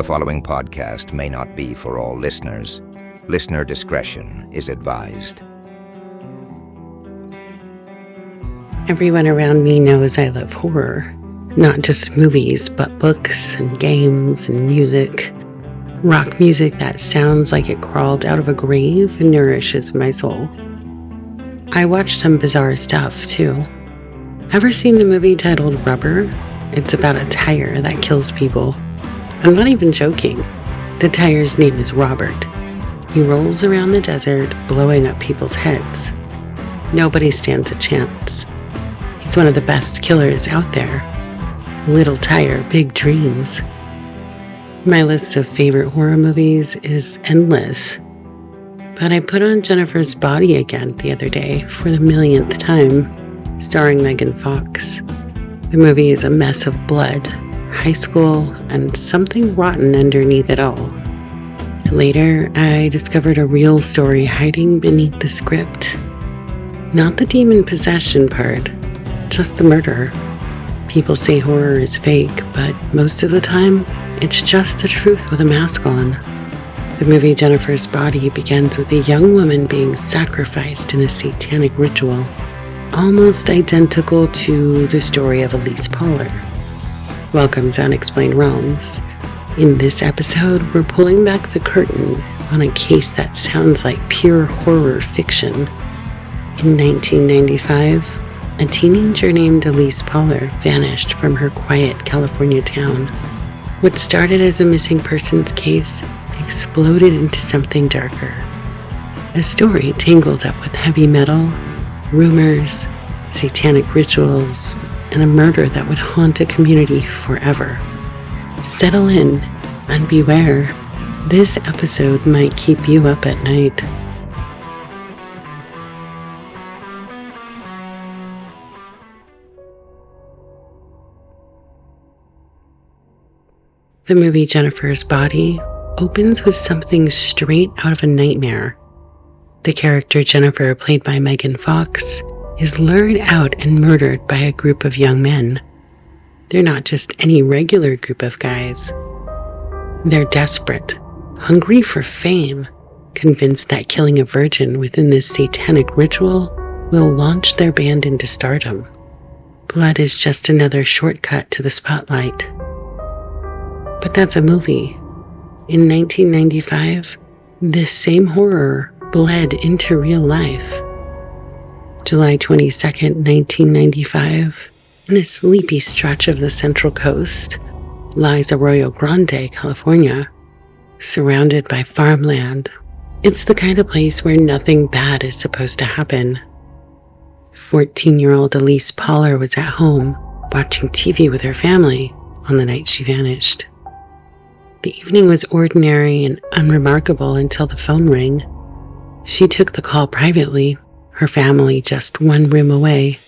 The following podcast may not be for all listeners. Listener discretion is advised. Everyone around me knows I love horror. Not just movies, but books and games and music. Rock music that sounds like it crawled out of a grave and nourishes my soul. I watch some bizarre stuff, too. Ever seen the movie titled Rubber? It's about a tire that kills people. I'm not even joking. The tire's name is Robert. He rolls around the desert, blowing up people's heads. Nobody stands a chance. He's one of the best killers out there. Little tire, big dreams. My list of favorite horror movies is endless. But I put on Jennifer's Body again the other day for the millionth time, starring Megan Fox. The movie is a mess of blood, high school, and something rotten underneath it all. Later, I discovered a real story hiding beneath the script. Not the demon possession part, just the murder. People say horror is fake, but most of the time, it's just the truth with a mask on. The movie Jennifer's Body begins with a young woman being sacrificed in a satanic ritual, almost identical to the story of Elyse Pahler. Welcome to Unexplained Realms. In this episode, we're pulling back the curtain on a case that sounds like pure horror fiction. In 1995, a teenager named Elyse Pahler vanished from her quiet California town. What started as a missing persons case exploded into something darker. A story tangled up with heavy metal, rumors, satanic rituals, and a murder that would haunt a community forever. Settle in and beware. This episode might keep you up at night. The movie Jennifer's Body opens with something straight out of a nightmare. The character Jennifer, played by Megan Fox, is lured out and murdered by a group of young men. They're not just any regular group of guys. They're desperate, hungry for fame, convinced that killing a virgin within this satanic ritual will launch their band into stardom. Blood is just another shortcut to the spotlight. But that's a movie. In 1995, this same horror bled into real life. July 22nd, 1995, in a sleepy stretch of the Central Coast, lies Arroyo Grande, California, surrounded by farmland. It's the kind of place where nothing bad is supposed to happen. 14-year-old Elyse Pahler was at home, watching TV with her family on the night she vanished. The evening was ordinary and unremarkable until the phone rang. She took the call privately, her family just one room away.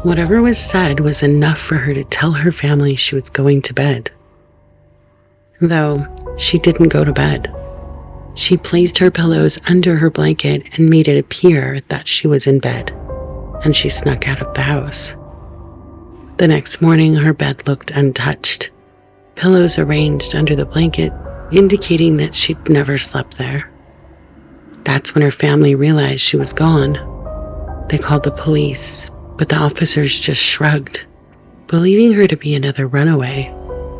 Whatever was said was enough for her to tell her family she was going to bed. Though she didn't go to bed. She placed her pillows under her blanket and made it appear that she was in bed, and she snuck out of the house. The next morning, her bed looked untouched. Pillows arranged under the blanket, indicating that she'd never slept there. That's when her family realized she was gone. They called the police, but the officers just shrugged, believing her to be another runaway.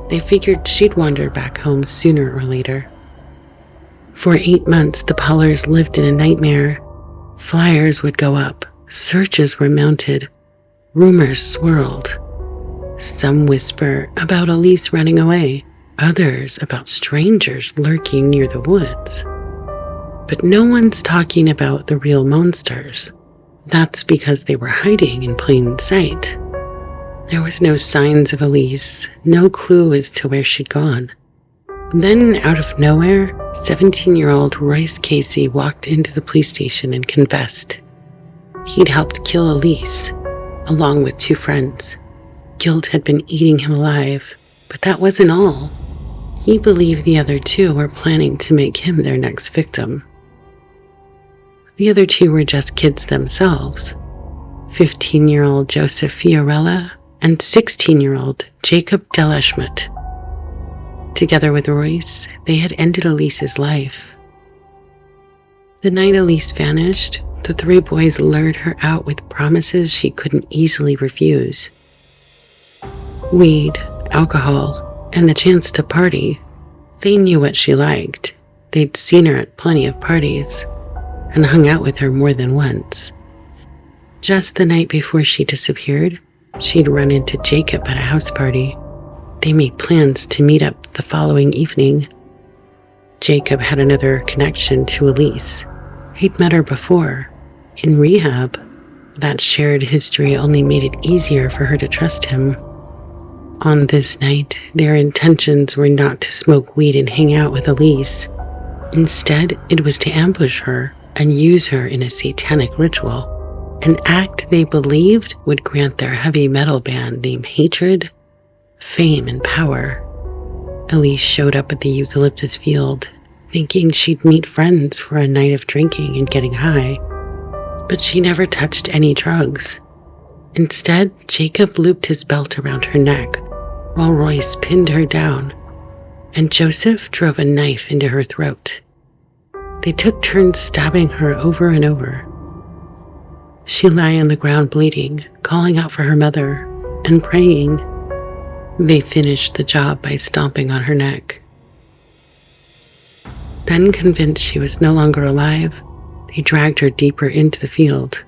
They figured she'd wander back home sooner or later. For 8 months, the Pahlers lived in a nightmare. Flyers would go up, searches were mounted, rumors swirled. Some whisper about Elyse running away, others about strangers lurking near the woods. But no one's talking about the real monsters. That's because they were hiding in plain sight. There was no signs of Elyse, no clue as to where she'd gone. Then, out of nowhere, 17-year-old Royce Casey walked into the police station and confessed. He'd helped kill Elyse, along with 2 friends. Guilt had been eating him alive, but that wasn't all. He believed the other 2 were planning to make him their next victim. The other 2 were just kids themselves, 15-year-old Joseph Fiorella and 16-year-old Jacob Delaschmidt. Together with Royce, they had ended Elyse's life. The night Elyse vanished, the three boys lured her out with promises she couldn't easily refuse. Weed, alcohol, and the chance to party. They knew what she liked. They'd seen her at plenty of parties and hung out with her more than once. Just the night before she disappeared, she'd run into Jacob at a house party. They made plans to meet up the following evening. Jacob had another connection to Elyse. He'd met her before, in rehab. That shared history only made it easier for her to trust him. On this night, their intentions were not to smoke weed and hang out with Elyse. Instead, it was to ambush her and use her in a satanic ritual, an act they believed would grant their heavy metal band name hatred, fame, and power. Elyse showed up at the eucalyptus field, thinking she'd meet friends for a night of drinking and getting high, but she never touched any drugs. Instead, Jacob looped his belt around her neck, while Royce pinned her down, and Joseph drove a knife into her throat. They took turns stabbing her over and over. She lay on the ground bleeding, calling out for her mother, and praying. They finished the job by stomping on her neck. Then, convinced she was no longer alive, they dragged her deeper into the field.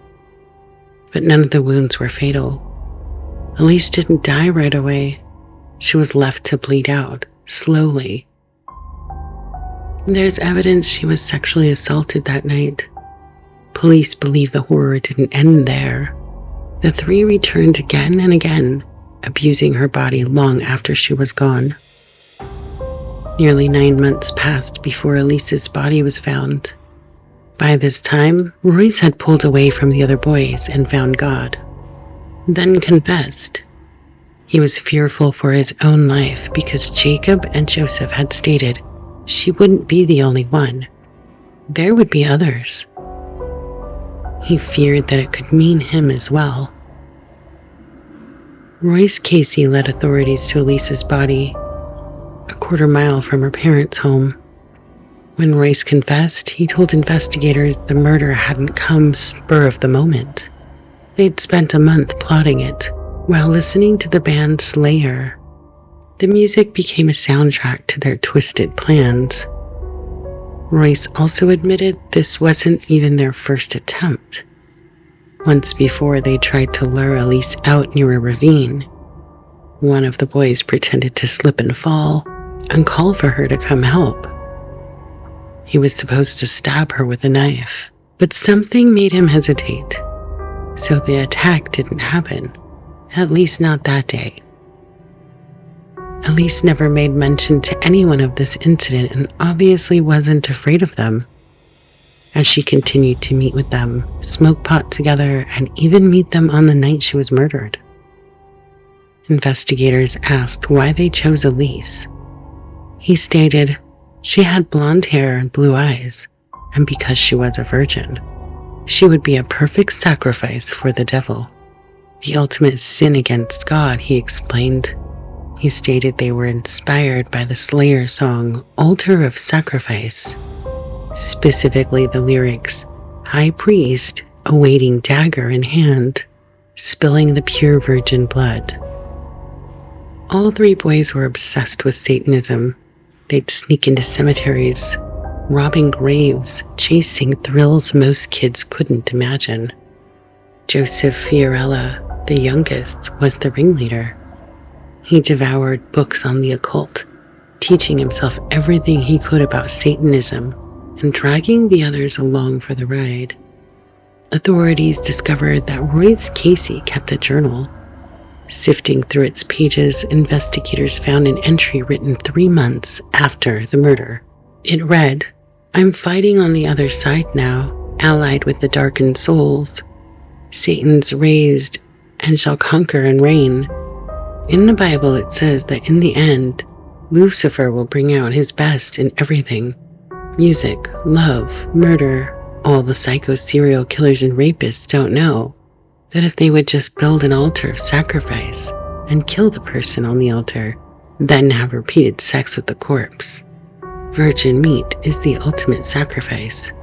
But none of the wounds were fatal. Elyse didn't die right away. She was left to bleed out, slowly. There's evidence she was sexually assaulted that night. Police believe the horror didn't end there. The three returned again and again, abusing her body long after she was gone. Nearly 9 months passed before Elyse's body was found. By this time, Royce had pulled away from the other boys and found God, then confessed. He was fearful for his own life because Jacob and Joseph had stated she wouldn't be the only one. There would be others. He feared that it could mean him as well. Royce Casey led authorities to Elyse's body, a quarter-mile from her parents' home. When Royce confessed, he told investigators the murder hadn't come spur of the moment. They'd spent a month plotting it, while listening to the band Slayer. The music became a soundtrack to their twisted plans. Royce also admitted this wasn't even their first attempt. Once before, they tried to lure Elyse out near a ravine. One of the boys pretended to slip and fall and call for her to come help. He was supposed to stab her with a knife, but something made him hesitate, so the attack didn't happen, at least not that day. Elyse never made mention to anyone of this incident and obviously wasn't afraid of them. As she continued to meet with them, smoke pot together, and even meet them on the night she was murdered. Investigators asked why they chose Elyse. He stated she had blonde hair and blue eyes, and because she was a virgin, she would be a perfect sacrifice for the devil. The ultimate sin against God, he explained. He stated they were inspired by the Slayer song Altar of Sacrifice, specifically the lyrics, High Priest awaiting dagger in hand, spilling the pure virgin blood. All three boys were obsessed with Satanism. They'd sneak into cemeteries, robbing graves, chasing thrills most kids couldn't imagine. Joseph Fiorella, the youngest, was the ringleader. He devoured books on the occult, teaching himself everything he could about Satanism and dragging the others along for the ride. Authorities discovered that Royce Casey kept a journal. Sifting through its pages, investigators found an entry written 3 months after the murder. It read, "I'm fighting on the other side now, allied with the darkened souls. Satan's raised and shall conquer and reign. In the Bible it says that in the end, Lucifer will bring out his best in everything. Music, love, murder. All the psycho serial killers and rapists don't know that if they would just build an altar of sacrifice and kill the person on the altar, then have repeated sex with the corpse. Virgin meat is the ultimate sacrifice.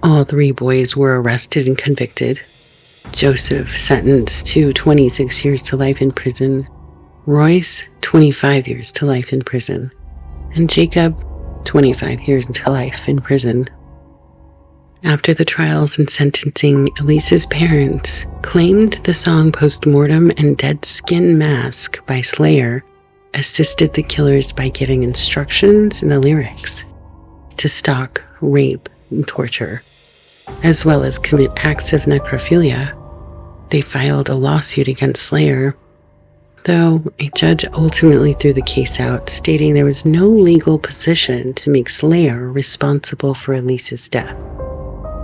All 3 boys were arrested and convicted. Joseph sentenced to 26 years to life in prison, Royce 25 years to life in prison, and Jacob 25 years to life in prison. After the trials and sentencing, Elyse's parents claimed the song Postmortem and Dead Skin Mask by Slayer assisted the killers by giving instructions in the lyrics to stalk, rape, and torture, as well as commit acts of necrophilia. They filed a lawsuit against Slayer, though a judge ultimately threw the case out, stating there was no legal position to make Slayer responsible for Elyse's death.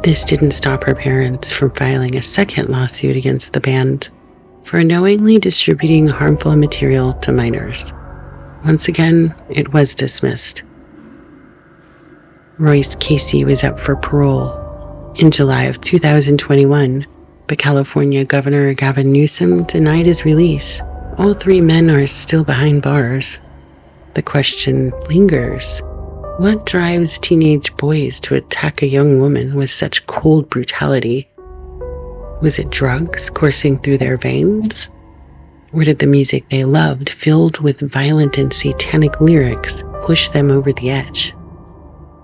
This didn't stop her parents from filing a second lawsuit against the band for knowingly distributing harmful material to minors. Once again, it was dismissed. Royce Casey was up for parole in July of 2021, but California Governor Gavin Newsom denied his release. All 3 men are still behind bars. The question lingers: what drives teenage boys to attack a young woman with such cold brutality? Was it drugs coursing through their veins? Or did the music they loved, filled with violent and satanic lyrics, push them over the edge?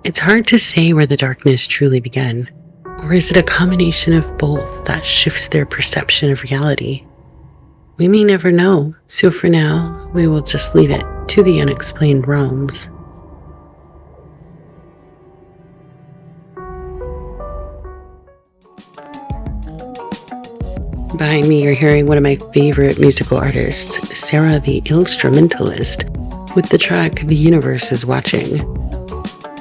It's hard to say where the darkness truly began. Or is it a combination of both that shifts their perception of reality? We may never know, so for now, we will just leave it to the unexplained realms. Behind me, you're hearing one of my favorite musical artists, Sarah the Instrumentalist, with the track The Universe is Watching.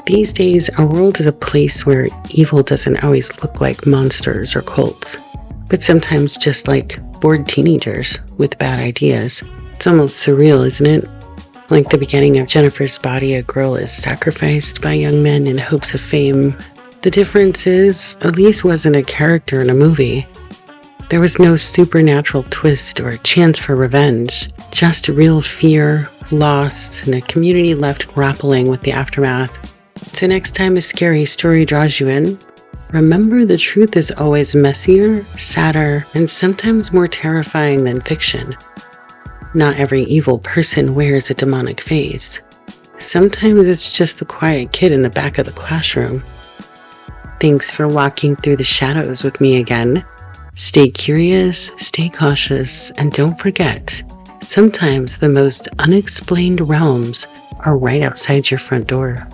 These days, our world is a place where evil doesn't always look like monsters or cults, but sometimes just like bored teenagers with bad ideas. It's almost surreal, isn't it? Like the beginning of Jennifer's Body, a girl is sacrificed by young men in hopes of fame. The difference is, Elyse wasn't a character in a movie. There was no supernatural twist or chance for revenge, just real fear, loss, and a community left grappling with the aftermath. So next time a scary story draws you in, remember the truth is always messier, sadder, and sometimes more terrifying than fiction. Not every evil person wears a demonic face. Sometimes it's just the quiet kid in the back of the classroom. Thanks for walking through the shadows with me again. Stay curious, stay cautious, and don't forget, sometimes the most unexplained realms are right outside your front door.